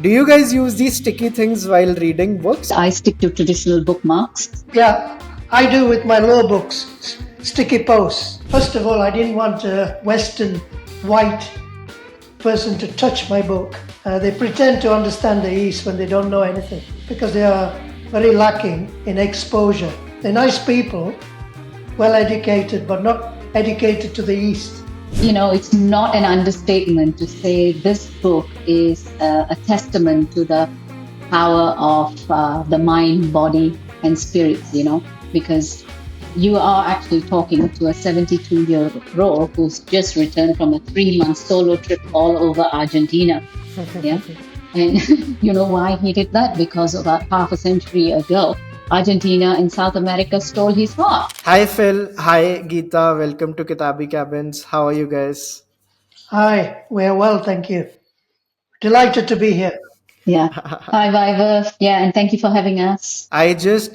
Do you guys use these sticky things while reading books? I stick to traditional bookmarks. Yeah, I do with my law books, sticky posts. First of all, I didn't want a Western white person to touch my book. They pretend to understand the East when they don't know anything because they are very lacking in exposure. They're nice people, well educated, but not educated to the East. You know, it's not an understatement to say this book is a testament to the power of the mind, body, and spirits, you know, because you are actually talking to a 72-year-old who's just returned from a 3-month solo trip all over Argentina. Yeah. And you know why he did that? Because about half a century ago, Argentina and South America stole his heart. Hi Phil, hi Geetha, welcome to Kitabi Cabins. How are you guys? Hi, we're well, thank you. Delighted to be here. Yeah. Hi, Vaibhav. Yeah, and thank you for having us. I just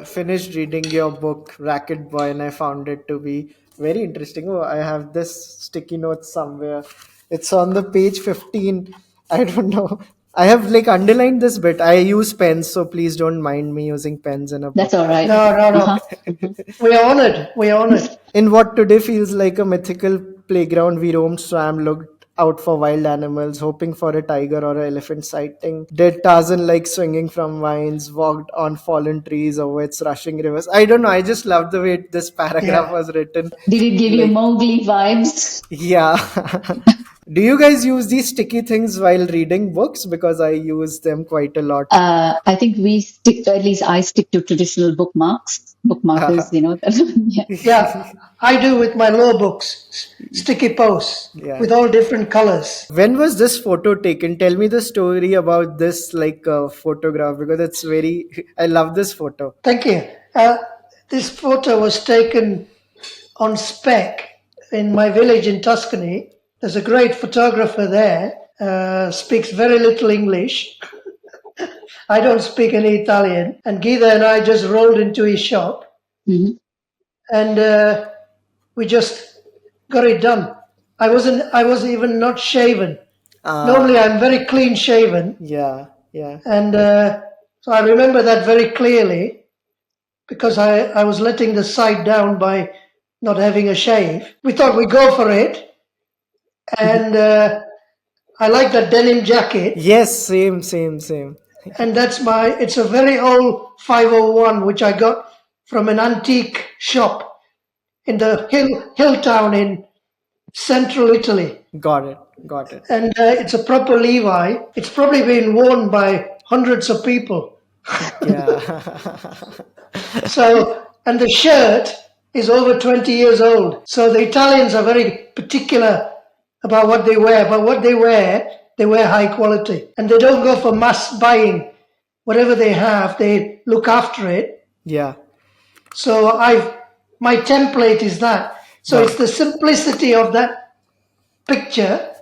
finished reading your book, Racket Boy, and I found it to be very interesting. Oh, I have this sticky note somewhere. It's on the page 15. I don't know. I have like underlined this bit. I use pens, so please don't mind me using pens in a book. That's all right. No. We are honored. In what today feels like a mythical playground, we roamed, swam, looked out for wild animals, hoping for a tiger or an elephant sighting. Did Tarzan like swinging from vines, walked on fallen trees over its rushing rivers. I don't know. I just love the way this paragraph was written. Did it give you Mowgli vibes? Yeah. Do you guys use these sticky things while reading books? Because I use them quite a lot. I think we stick to, at least I stick to traditional bookmarks. Bookmarkers, you know. Yeah, I do with my law books, sticky posts with all different colors. When was this photo taken? Tell me the story about this photograph because it's very. I love this photo. Thank you. This photo was taken on spec in my village in Tuscany. There's a great photographer there, speaks very little English. I don't speak any Italian. And Geetha and I just rolled into his shop and we just got it done. I was even not shaven. Normally I'm very clean shaven. Yeah. And so I remember that very clearly because I was letting the side down by not having a shave. We thought we'd go for it. And I like that denim jacket. Yes, same. And it's a very old 501, which I got from an antique shop in the hill town in central Italy. Got it. And it's a proper Levi. It's probably been worn by hundreds of people. Yeah. So, and the shirt is over 20 years old. So the Italians are very particular about what they wear. But what they wear high quality. And they don't go for mass buying. Whatever they have, they look after it. Yeah. So my template is that. So it's the simplicity of that picture.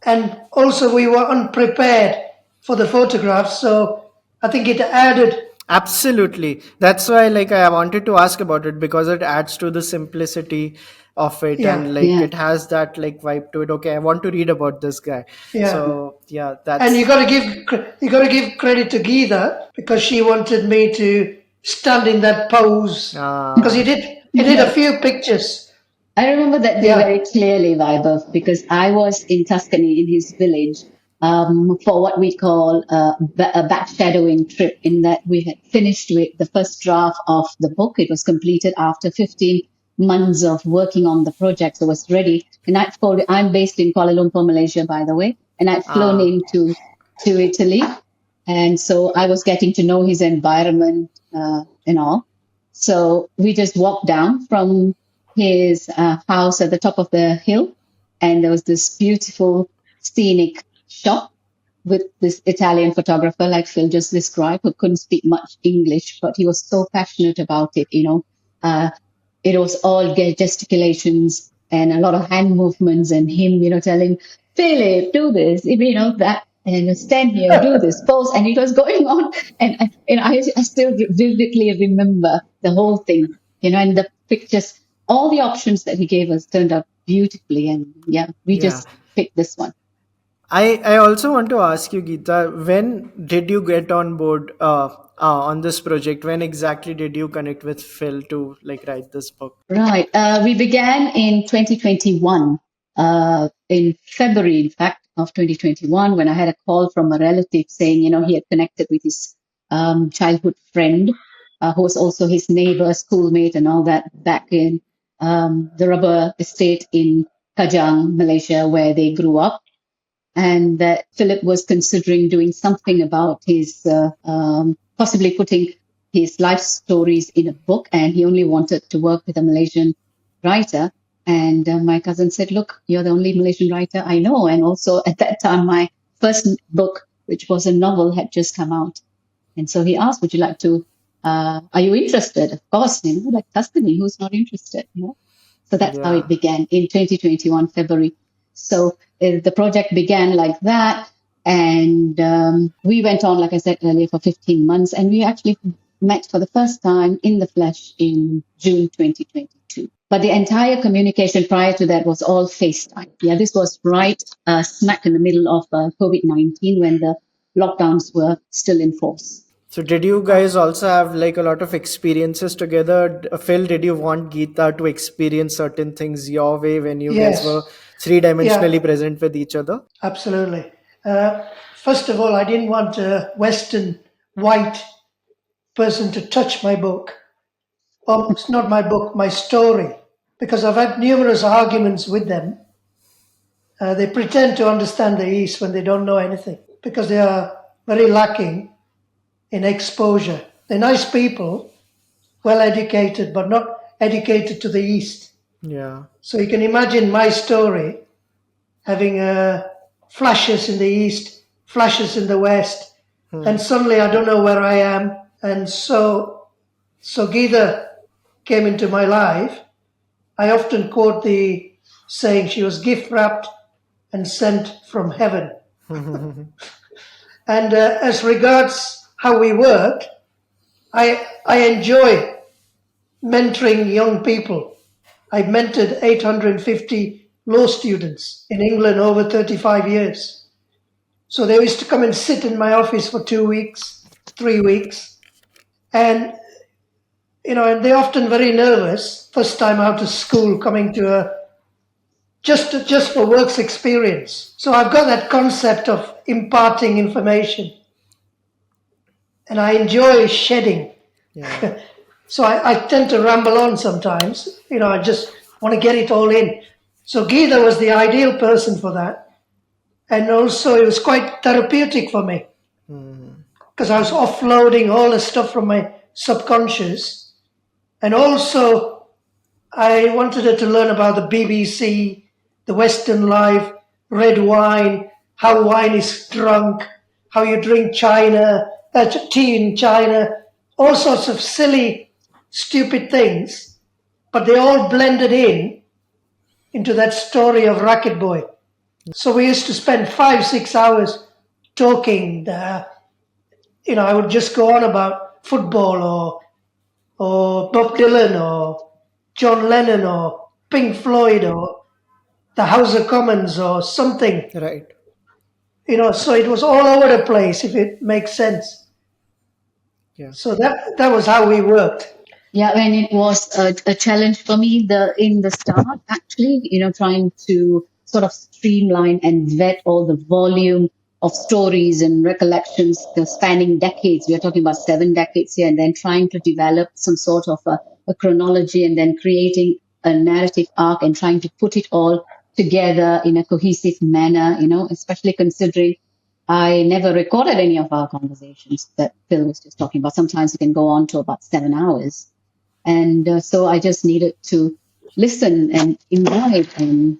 And also we were unprepared for the photographs. So I think it added. Absolutely. That's why I wanted to ask about it because it adds to the simplicity of it and it has that vibe to it. Okay, I want to read about this guy. Yeah. So that's. And you got to give credit to Geetha because she wanted me to stand in that pose because he did a few pictures. I remember that day very clearly, Vaibhav, because I was in Tuscany in his village for what we call a backshadowing trip, in that we had finished with the first draft of the book. It was completed after 15 months of working on the project, so it was ready. And I'm based in Kuala Lumpur, Malaysia, by the way, and I'd flown into Italy. And so I was getting to know his environment and all. So we just walked down from his house at the top of the hill, and there was this beautiful scenic shop with this Italian photographer, like Phil just described, who couldn't speak much English, but he was so passionate about it, you know. It was all gesticulations and a lot of hand movements and him, you know, telling, Philip, do this, you know, that, and stand here, do this, pose. And it was going on. And I still vividly remember the whole thing, you know, and the pictures, all the options that he gave us turned out beautifully. And we just picked this one. I also want to ask you, Geetha, when did you get on board on this project? When exactly did you connect with Phil to like write this book? Right. We began in 2021, in February, in fact, of 2021, when I had a call from a relative saying, he had connected with his childhood friend, who was also his neighbor, schoolmate, and all that back in the rubber estate in Kajang, Malaysia, where they grew up, and that Philip was considering doing something about his, possibly putting his life stories in a book, and he only wanted to work with a Malaysian writer. And my cousin said, "Look, you're the only Malaysian writer I know." And also at that time, my first book, which was a novel, had just come out. And so he asked, "Would you like to? Are you interested?" Of course, like Tuscany, who's not interested? So that's how Yeah. it began in 2021, February. So the project began like that. And we went on, like I said earlier, for 15 months. And we actually met for the first time in the flesh in June 2022. But the entire communication prior to that was all FaceTime. Yeah, this was right smack in the middle of COVID-19 when the lockdowns were still in force. So did you guys also have like a lot of experiences together? Phil, did you want Geetha to experience certain things your way when you guys were Yes. Yeah, three-dimensionally present with each other? absolutely. First of all, I didn't want a Western white person to touch my book. It's not my book, my story, because I've had numerous arguments with them. They pretend to understand the East when they don't know anything because they are very lacking in exposure. They're nice people, well educated, but not educated to the East. Yeah. So you can imagine my story having flashes in the East, flashes in the West, and suddenly I don't know where I am. And so Geetha came into my life. I often quote the saying, she was gift wrapped and sent from heaven. And as regards how we work, I enjoy mentoring young people. I've mentored 850 law students in England over 35 years. So they used to come and sit in my office for 2 weeks, 3 weeks, and and they're often very nervous, first time out of school, coming to a just for works experience. So I've got that concept of imparting information, and I enjoy shedding. Yeah. So I tend to ramble on sometimes. I just want to get it all in. So Geetha was the ideal person for that. And also it was quite therapeutic for me because I was offloading all the stuff from my subconscious. And also I wanted her to learn about the BBC, the Western life, red wine, how wine is drunk, how you drink tea in China, all sorts of silly, stupid things, but they all blended into that story of Racket Boy. So we used to spend 5, 6 hours talking. I would just go on about football or Bob Dylan or John Lennon or Pink Floyd or the House of Commons or something. Right. So it was all over the place, if it makes sense. Yeah. So that was how we worked. Yeah, and it was a challenge for me in the start, actually, trying to sort of streamline and vet all the volume of stories and recollections spanning decades. We are talking about 7 decades here, and then trying to develop some sort of a chronology and then creating a narrative arc and trying to put it all together in a cohesive manner, especially considering I never recorded any of our conversations that Phil was just talking about. Sometimes it can go on to about 7 hours. And so I just needed to listen and imbibe and,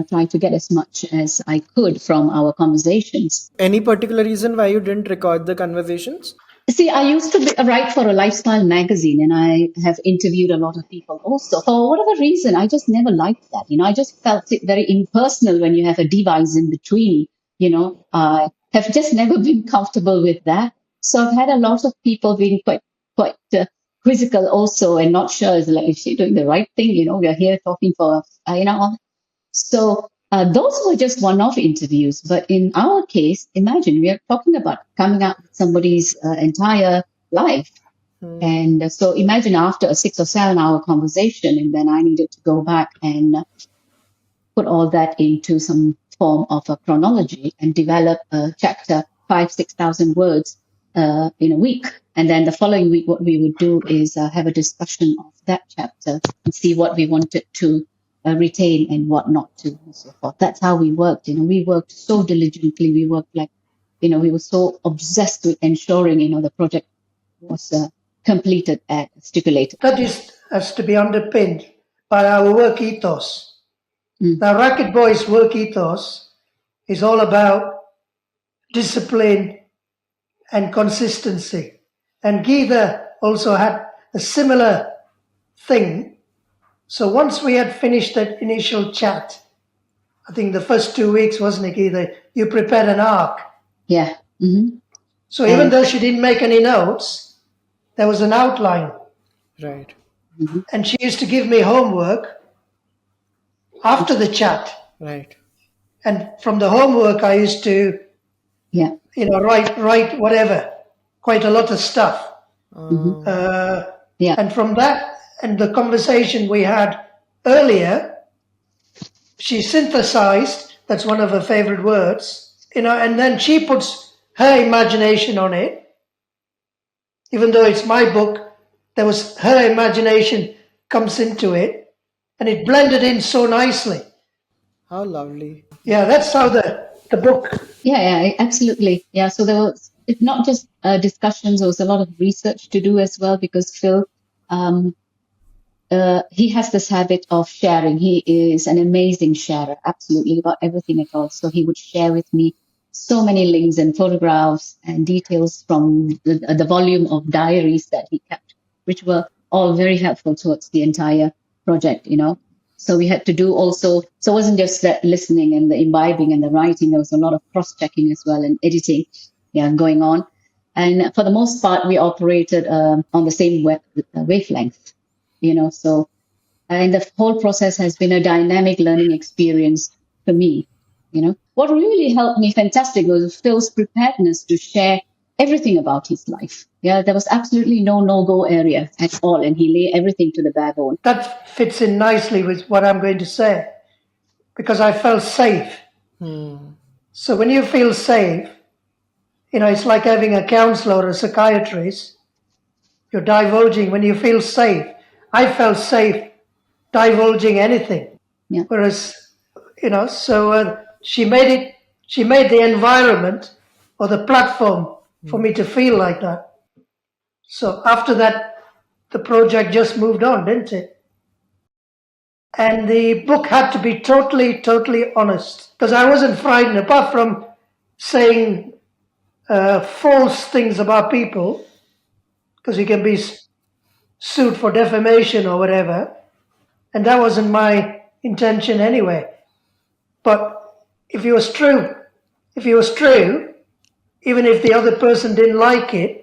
try to get as much as I could from our conversations. Any particular reason why you didn't record the conversations? See, I used to write for a lifestyle magazine and I have interviewed a lot of people also. For whatever reason, I just never liked that. I just felt it very impersonal when you have a device in between. I have just never been comfortable with that. So I've had a lot of people being quite quizzical also and not sure is like, is she doing the right thing? We are here talking for, so Those were just one-off interviews, but in our case, imagine we are talking about coming up with somebody's entire life. And so imagine after a 6 or 7 hour conversation, and then I needed to go back and put all that into some form of a chronology and develop a chapter, 6,000 words in a week. And then the following week, what we would do is have a discussion of that chapter and see what we wanted to retain and what not to, and so forth. That's how we worked. We worked so diligently. We worked like, we were so obsessed with ensuring, the project was completed at stipulated. That is has to be underpinned by our work ethos. Now, Racket Boy's work ethos is all about discipline and consistency. And Geetha also had a similar thing. So once we had finished that initial chat, I think the first 2 weeks, wasn't it, Geetha? You prepared an arc. Yeah. So even though she didn't make any notes, there was an outline. Right. And she used to give me homework after the chat. Right. And from the homework, I used to, write whatever, quite a lot of stuff. And from that and the conversation we had earlier, she synthesized, that's one of her favorite words, and then she puts her imagination on it. Even though it's my book, there was her imagination comes into it, and it blended in so nicely. How lovely. Yeah, that's how the book. Yeah, absolutely. Yeah, so there was, it's not just discussions, there was a lot of research to do as well, because Phil, he has this habit of sharing. He is an amazing sharer, absolutely, about everything at all. So he would share with me so many links and photographs and details from the volume of diaries that he kept, which were all very helpful towards the entire project, So we had to do also, so it wasn't just that listening and the imbibing and the writing, there was a lot of cross-checking as well and editing going on. And for the most part, we operated on the same wavelength, so and the whole process has been a dynamic learning experience for me, What really helped me fantastic was Phil's preparedness to share everything about his life. Yeah, there was absolutely no-go area at all, and he laid everything to the bare bone. That fits in nicely with what I'm going to say, because I felt safe. So when you feel safe, it's like having a counselor or a psychiatrist. You're divulging when you feel safe. I felt safe divulging anything. Yeah. Whereas, so she made the environment or the platform for me to feel like that. So after that, the project just moved on, didn't it? And the book had to be totally, totally honest, because I wasn't frightened, apart from saying false things about people, because you can be sued for defamation or whatever, and that wasn't my intention anyway. But if it was true, even if the other person didn't like it,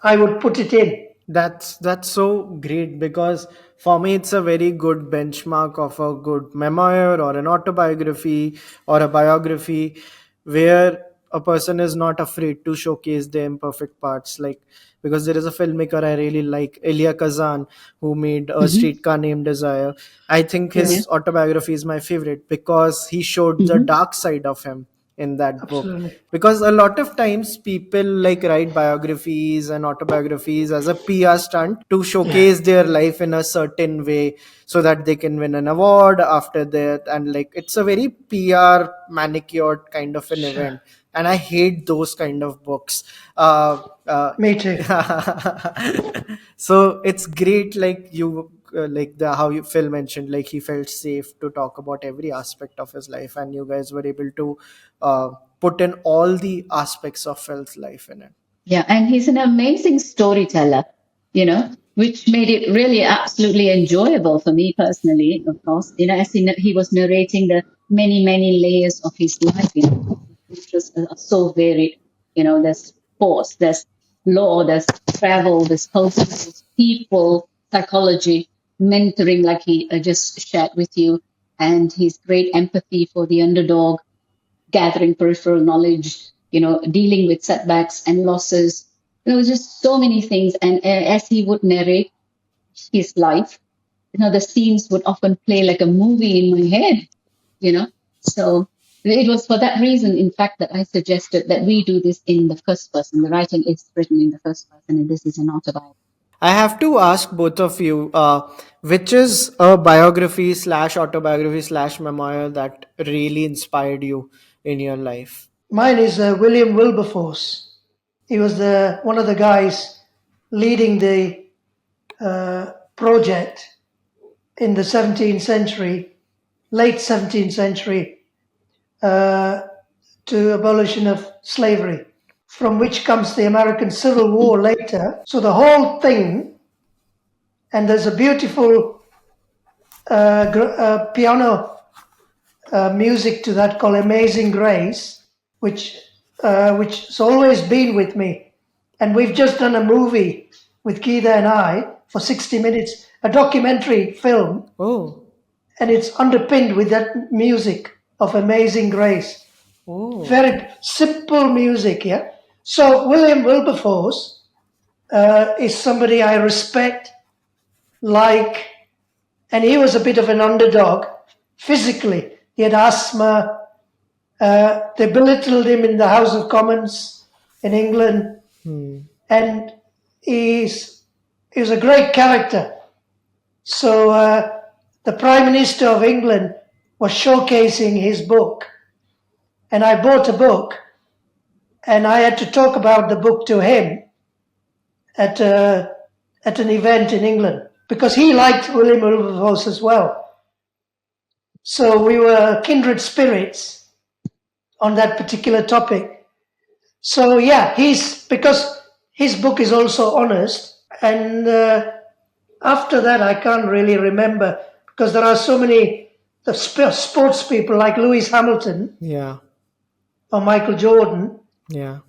I would put it in. That's so great, because for me it's a very good benchmark of a good memoir or an autobiography or a biography, where a person is not afraid to showcase their imperfect parts. Like, because there is a filmmaker I really like, Elia Kazan, who made A Streetcar Named Desire. I think his autobiography is my favorite, because he showed the dark side of him in that Absolutely. book. Because a lot of times people like write biographies and autobiographies as a PR stunt to showcase their life in a certain way, so that they can win an award after that, and like it's a very PR manicured kind of an event, and I hate those kind of books. Me too. So it's great, like you like the how you Phil mentioned, like he felt safe to talk about every aspect of his life, and you guys were able to put in all the aspects of Phil's life in it. Yeah, and he's an amazing storyteller, which made it really absolutely enjoyable for me personally, of course. As he was narrating the many, many layers of his life, which was so varied. There's sports, there's law, there's travel, there's culture, there's people, psychology, mentoring, like he just shared with you. and his great empathy for the underdog, gathering peripheral knowledge, dealing with setbacks and losses. Just so many things. And as he would narrate his life, the scenes would often play like a movie in my head, you know. So it was for that reason, in fact, that I suggested that we do this in the first person. The writing is written in the first person, and this is an autobiography. I have to ask both of you, which is a biography slash autobiography slash memoir that really inspired you in your life? Mine is William Wilberforce. He was one of the guys leading the project in the 17th century, late 17th century, to abolition of slavery, from which comes the American Civil War later. So the whole thing, and there's a beautiful piano music to that called Amazing Grace, which has always been with me. And we've just done a movie with Geetha and I for 60 minutes, a documentary film, Oh, and it's underpinned with that music of Amazing Grace. oh, Very simple music, yeah. So William Wilberforce is somebody I respect, like, and he was a bit of an underdog physically. He had asthma. They belittled him in the House of Commons in England, and he was a great character. So the Prime Minister of England was showcasing his book, and I bought a book, and I had to talk about the book to him at an event in England because he liked William Wilberforce as well. So we were kindred spirits on that particular topic. So yeah, because his book is also honest, and after that I can't really remember because there are so many sports people like Lewis Hamilton yeah, or Michael Jordan, yeah,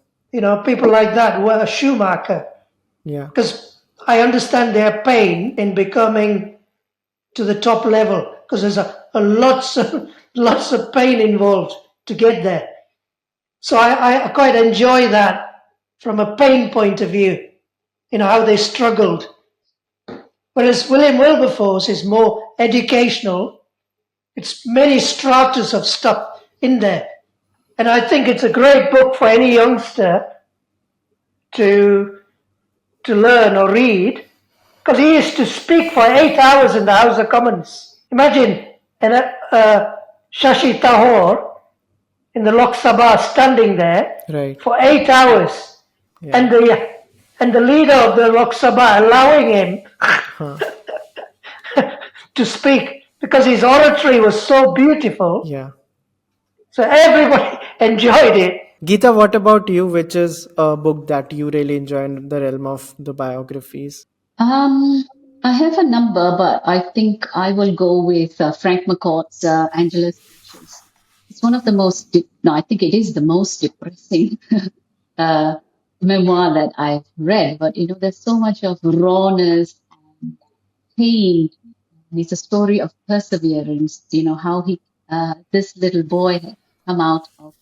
people like that, were a Schumacher, yeah, because I understand their pain in becoming to the top level because there's a lots of pain involved to get there. So I quite enjoy that from a pain point of view, how they struggled. Whereas William Wilberforce is more educational. It's many stratas of stuff in there. And I think it's a great book for any youngster to learn or read, because he used to speak for 8 hours in the House of Commons. Imagine Shashi Tahor in the Lok Sabha standing there right. for 8 hours, Yeah. and the leader of the Lok Sabha allowing him Huh. to speak because his oratory was so beautiful. Yeah. So everybody enjoyed it. Geetha, what about you? Which is a book that you really enjoy in the realm of the biographies? I have a number, but I think I will go with Frank McCourt's Angela's Ashes. It's one of the most, no, I think it is the most depressing uh, memoir that I've read. But, there's so much of rawness and pain. And it's a story of perseverance, how this little boy had come out of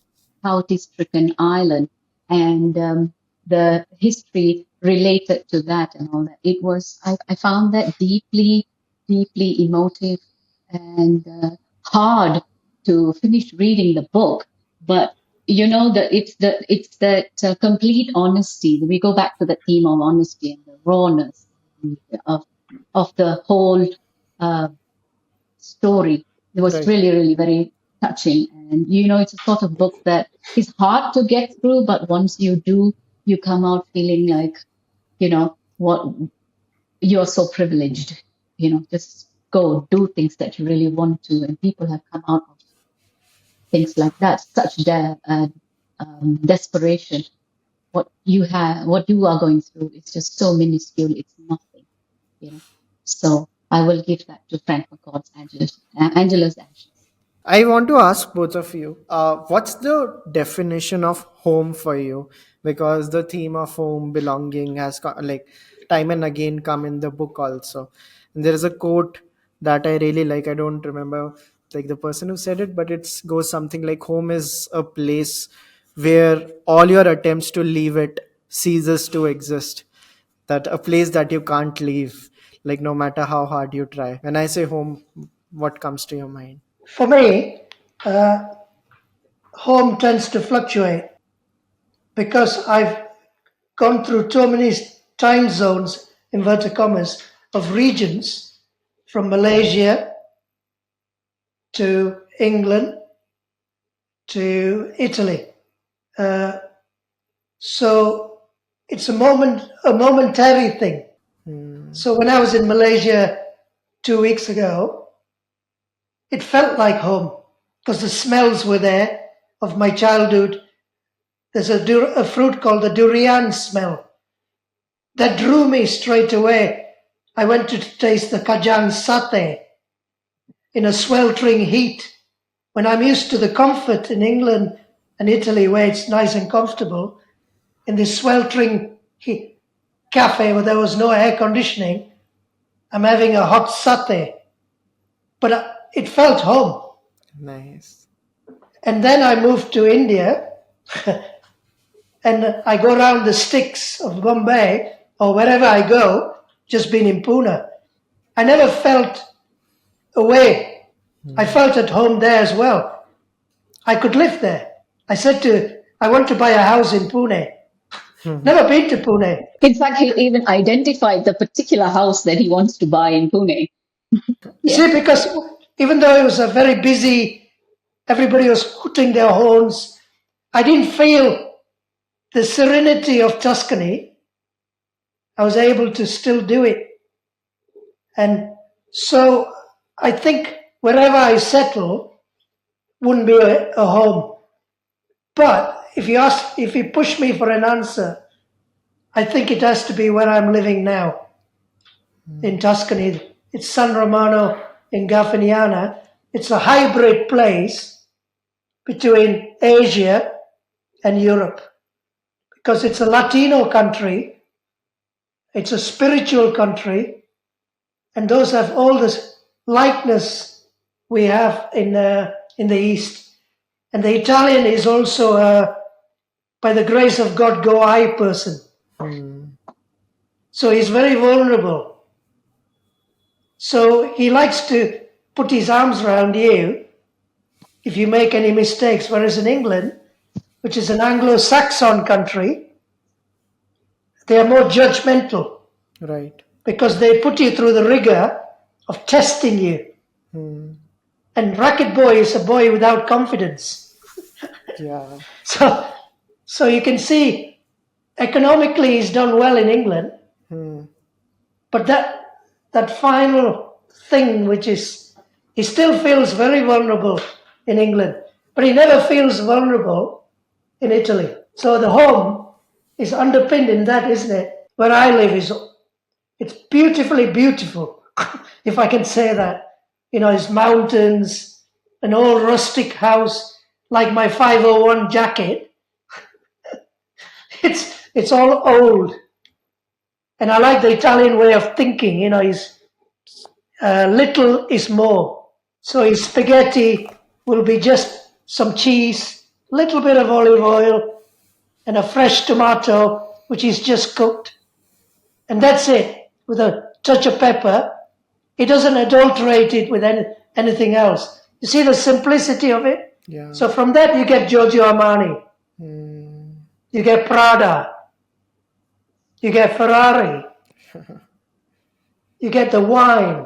poverty-stricken island, and the history related to that and all that. It was, I found that deeply, deeply emotive and hard to finish reading the book. But it's that complete honesty. We go back to the theme of honesty and the rawness of the whole uh, story. It was Right. really, really very touching. And, it's a sort of book that is hard to get through, but once you do, you come out feeling like, what you're so privileged, just go do things that you really want to. And people have come out of things like that, such desperation. What you are going through is just so minuscule. It's nothing, you know. So I will give that to Frank McCourt's Angela's Ashes. I want to ask both of you, what's the definition of home for you? Because the theme of home, belonging has like time and again come in the book also. And there is a quote that I really like. I don't remember like the person who said it, but it goes something like home is a place where all your attempts to leave it ceases to exist. That a place that you can't leave, like no matter how hard you try. When I say home, what comes to your mind? For me, home tends to fluctuate because I've gone through too many time zones, inverted commas, of regions from Malaysia to England to Italy. So it's a momentary thing. So when I was in Malaysia 2 weeks ago, it felt like home because the smells were there of my childhood. There's a fruit called the durian smell that drew me straight away. I went to taste the kajang satay in a sweltering heat. When I'm used to the comfort in England and Italy where it's nice and comfortable, in this sweltering cafe where there was no air conditioning, I'm having a hot satay. But it felt home. Nice. And then I moved to India and I go around the sticks of Bombay or wherever I go, just been in Pune. I never felt away. I felt at home there as well. I could live there. I want to buy a house in Pune. Never been to Pune. In fact, he even identified the particular house that he wants to buy in Pune. Yeah. See, because even though it was a very busy, everybody was hooting their horns, I didn't feel the serenity of Tuscany. I was able to still do it. And so I think wherever I settle wouldn't be a home. But if you push me for an answer, I think it has to be where I'm living now in Tuscany. It's San Romano in Gaffiniana. It's a hybrid place between Asia and Europe because it's a Latino country, it's a spiritual country, and those have all this likeness we have in the East. And the Italian is also, by the grace of God, go I person. So he's very vulnerable. So he likes to put his arms around you if you make any mistakes. Whereas in England, which is an Anglo-Saxon country, they are more judgmental. Right. Because they put you through the rigor of testing you. And Racket Boy is a boy without confidence. Yeah. So you can see economically he's done well in England. But that final thing, which is he still feels very vulnerable in England, but he never feels vulnerable in Italy. So the home is underpinned in that, isn't it? Where I live it's beautifully beautiful, if I can say that. You know, it's mountains, an old rustic house, like my 501 jacket. It's all old. And I like the Italian way of thinking, you know, little is more. So his spaghetti will be just some cheese, little bit of olive oil, and a fresh tomato, which is just cooked. And that's it, with a touch of pepper. He doesn't adulterate it with anything else. You see the simplicity of it? Yeah. So from that you get Giorgio Armani. You get Prada. You get Ferrari. You get the wine.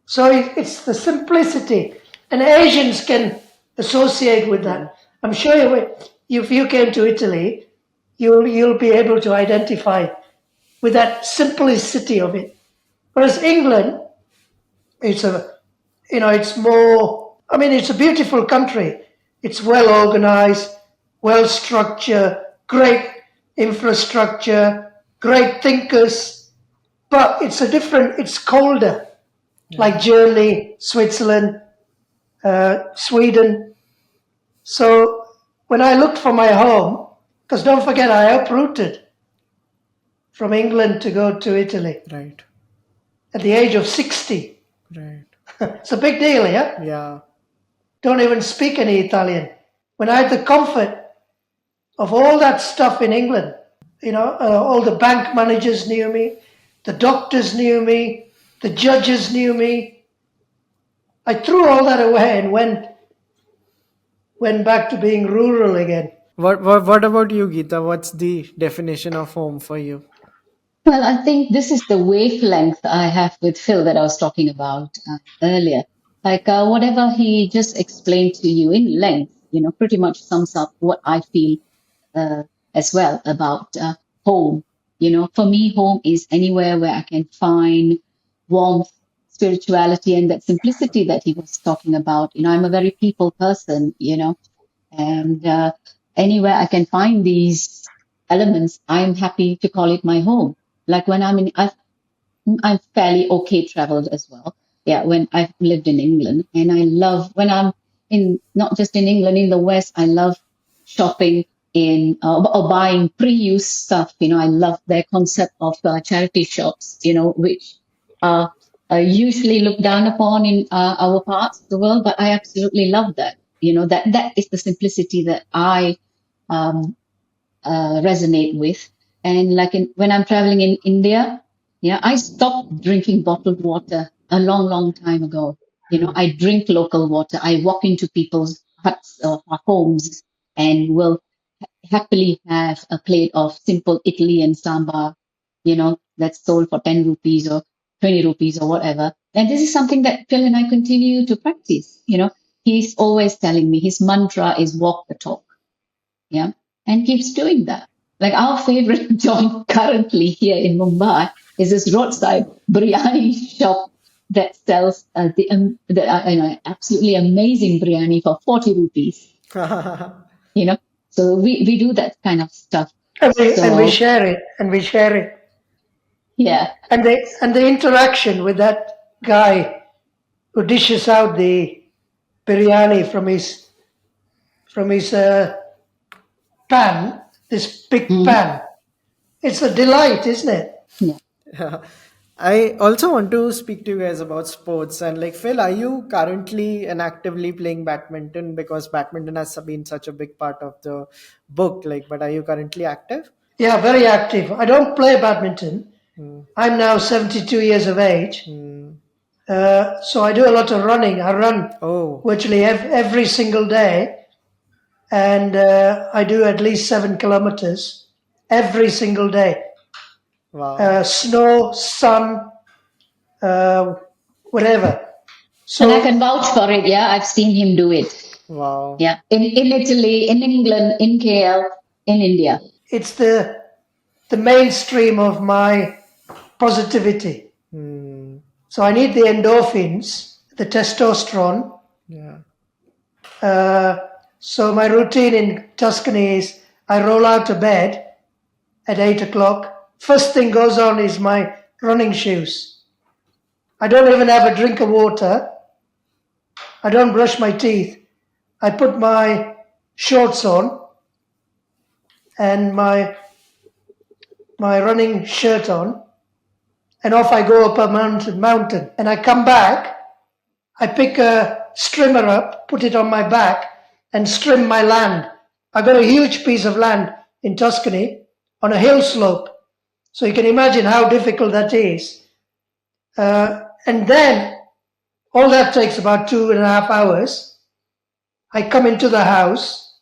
So it's the simplicity. And Asians can associate with that. I'm sure if you came to Italy, you'll be able to identify with that simplicity of it. Whereas England, it's more, I mean, it's a beautiful country. It's well organized, well structured, great infrastructure, great thinkers, but it's colder, like Germany, Switzerland, Sweden. So when I looked for my home, because don't forget, I uprooted from England to go to Italy. Right. At the age of 60. Right. It's a big deal, yeah? Yeah. don't even speak any Italian. When I had the comfort of all that stuff in England, all the bank managers knew me, the doctors knew me, the judges knew me. I threw all that away and went back to being rural again. What about you, Geetha? What's the definition of home for you? Well, I think this is the wavelength I have with Phil that I was talking about earlier. Like whatever he just explained to you in length, pretty much sums up what I feel uh, as well about home. For me, home is anywhere where I can find warmth, spirituality, and that simplicity that he was talking about. I'm a very people person, and anywhere I can find these elements, I'm happy to call it my home. Like when I'm fairly okay traveled as well. Yeah, when I've lived in England, and I love when I'm in not just in England, in the West, I love shopping in or buying pre-used stuff. I love their concept of charity shops. Which are usually looked down upon in our parts of the world, but I absolutely love that. That is the simplicity that I um, resonate with. And like when I'm traveling in India, I stopped drinking bottled water a long, long time ago. I drink local water. I walk into people's huts or homes and will happily have a plate of simple Italy and sambar, that's sold for 10 rupees or 20 rupees or whatever. And this is something that Phil and I continue to practice. He's always telling me his mantra is walk the talk. Yeah, and keeps doing that. Like our favorite joint currently here in Mumbai is this roadside biryani shop that sells absolutely amazing biryani for 40 rupees. You know, so we do that kind of stuff. And we So share it, and we share it. yeah, And the interaction with that guy who dishes out the biryani from his pan, this big pan. It's a delight, isn't it? yeah. I also want to speak to you guys about sports and like Phil, are you currently and actively playing badminton because badminton has been such a big part of the book? Like, but are you currently active? Yeah, very active. I don't play badminton. I'm now 72 years of age. So I do a lot of running. I run Oh, virtually every single day. And I do at least 7 kilometers every single day. wow, Snow, sun, uh, whatever. And I So can vouch for it. Yeah, I've seen him do it. wow. Yeah, in Italy, in England, in KL, in India. it's the mainstream of my positivity. Hmm. So I need the endorphins, the testosterone. Yeah. So my routine in Tuscany is I roll out of bed at 8 o'clock. First thing goes on is my running shoes. I don't even have a drink of water. I don't brush my teeth. I put my shorts on and my running shirt on, and off I go up a mountain. And I come back, I pick a strimmer up, put it on my back, and strim my land. I got a huge piece of land in Tuscany on a hill slope. So you can imagine how difficult that is. And then all that takes about 2.5 hours. I come into the house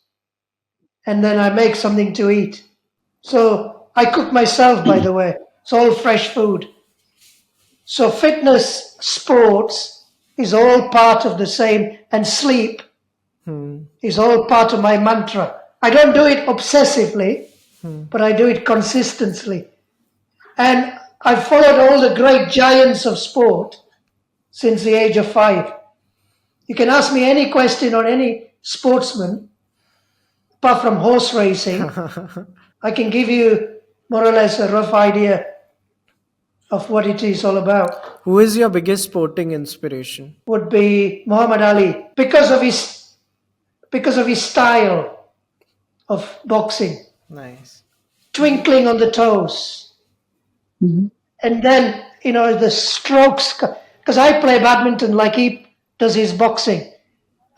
and then I make something to eat. So I cook myself, by the way. It's all fresh food. So fitness, sports is all part of the same, and sleep is all part of my mantra. I don't do it obsessively, but I do it consistently. And I've followed all the great giants of sport since the age of 5. You can ask me any question on any sportsman, apart from horse racing. I can give you more or less a rough idea of what it is all about. Who is your biggest sporting inspiration? Would be Muhammad Ali because of his style of boxing, Nice. twinkling on the toes, and then the strokes. Because I play badminton like he does his boxing.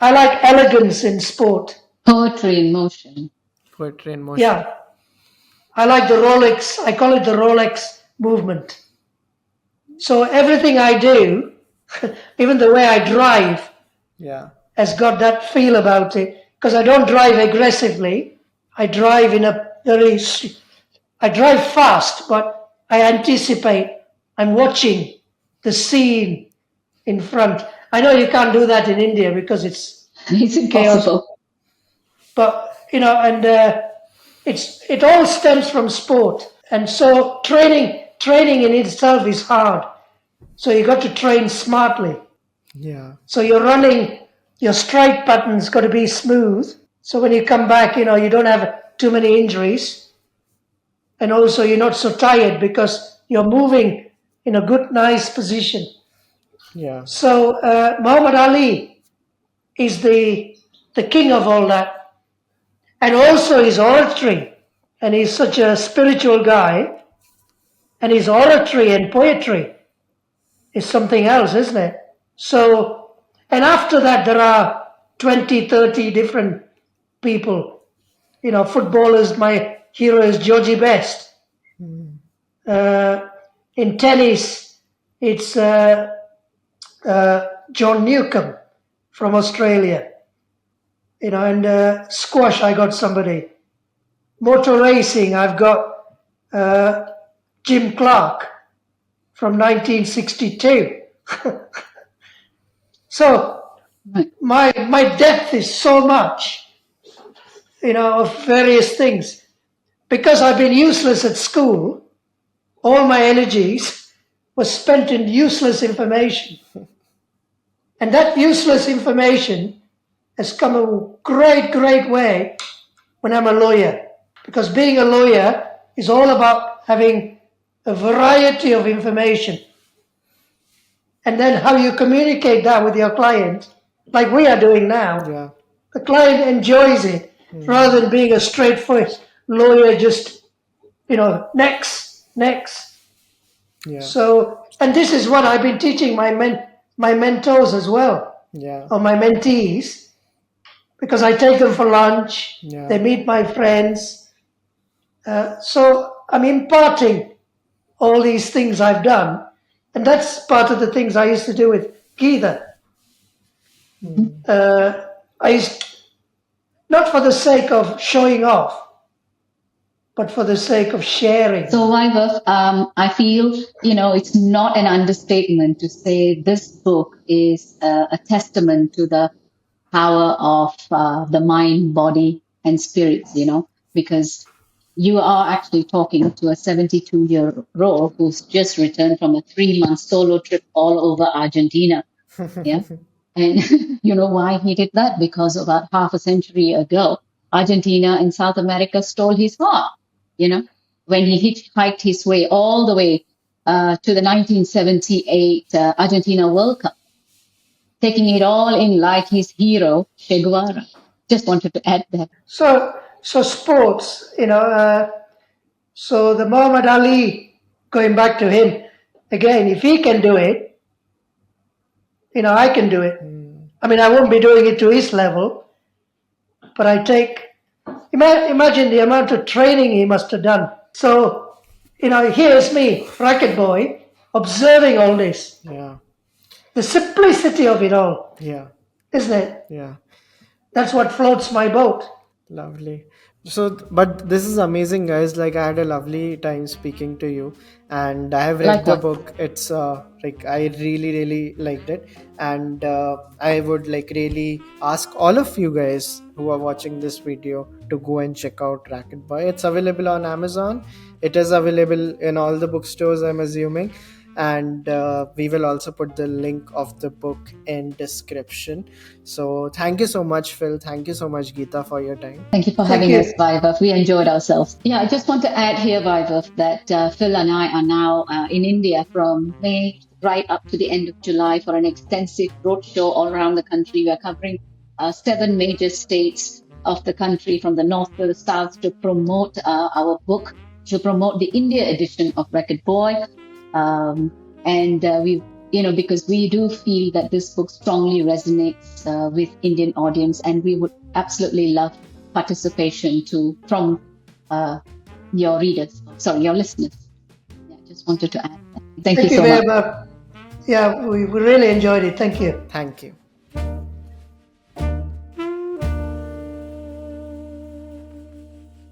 I like elegance in sport. Poetry in motion. Poetry in motion. Yeah. I like the Rolex. I call it the Rolex movement. So everything I do, even the way I drive, Yeah. has got that feel about it. Because I don't drive aggressively. I drive in a very. I drive fast, but I anticipate. I'm watching the scene in front. I know you can't do that in India because it's It's chaos. impossible. But and it all stems from sport, and so training in itself is hard. So you got to train smartly. Yeah. So you're running, your strike pattern's got to be smooth. So when you come back, you don't have too many injuries, and also you're not so tired because you're moving in a good, nice position. Yeah. So Muhammad Ali is the king of all that, and also his oratory. And he's such a spiritual guy, and his oratory and poetry is something else, isn't it? So, and after that, there are 20, 30 different people. Footballers, my hero is Georgie Best. In tennis, it's John Newcombe from Australia. And squash, I got somebody. Motor racing, I've got Jim Clark from 1962. So Right. my depth is so much, of various things. Because I've been useless at school, all my energies were spent in useless information. And that useless information has come a great, great way when I'm a lawyer. Because being a lawyer is all about having a variety of information. And then how you communicate that with your client, like we are doing now. Yeah. The client enjoys it rather than being a straightforward lawyer, just, next. Yeah. So, and this is what I've been teaching my mentors as well, Yeah. or my mentees, because I take them for lunch, Yeah. they meet my friends. So I'm imparting all these things I've done, and that's part of the things I used to do with Geetha. I used, not for the sake of showing off, but for the sake of sharing. So, Vaibhav, I feel, it's not an understatement to say this book is a testament to the power of the mind, body, and spirits, because you are actually talking to a 72-year-old who's just returned from a 3-month solo trip all over Argentina. Yeah. And you know why he did that? Because about half a century ago, Argentina and South America stole his heart, when he hitchhiked his way all the way to the 1978 Argentina World Cup, taking it all in like his hero, Che Guevara. Just wanted to add that. So sports, so the Muhammad Ali, going back to him, again, if he can do it, I can do it. I mean, I won't be doing it to his level, but imagine the amount of training he must have done. So, here's me, Racket Boy, observing all this. Yeah. The simplicity of it all, Yeah. isn't it? Yeah. That's what floats my boat. Lovely. So, but this is amazing, guys. Like, I had a lovely time speaking to you, and I have read the Likewise. book. It's like I really, really liked it, and I would like really ask all of you guys who are watching this video to go and check out Racket Boy. It's available on Amazon. It is available in all the bookstores, I'm assuming, and we will also put the link of the book in description. So thank you so much, Phil. Thank you so much, Geetha, for your time. Thank you for Thank having you. us, Vaibhav. We enjoyed ourselves. Yeah, I just want to add here, Vaibhav, that Phil and I are now in India from May right up to the end of July for an extensive roadshow all around the country. We are covering 7 major states of the country, from the north to the south, to promote our book, to promote the India edition of Racket Boy. And we because we do feel that this book strongly resonates with Indian audience, and we would absolutely love participation from your readers, sorry, your listeners. Yeah, just wanted to add that. Thank you so much. Vaibhav. Yeah, we really enjoyed it. Thank you. Thank you.